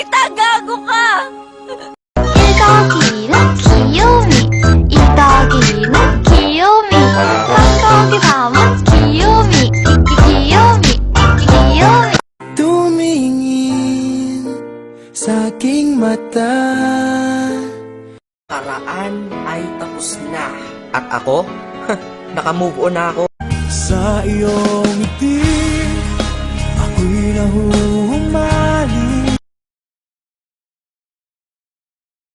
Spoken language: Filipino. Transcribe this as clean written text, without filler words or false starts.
kita! Gago ka! 1더하기 2는 귀요미 2 더하기 2는 귀요미 3 더하기 3은 귀요미 귀요미 귀요미 Tumingin sa aking mata. Karaan ay tapos na. At ako? Naka-move on na ako. Sa iyong ngiti, ako'y nahuhumali.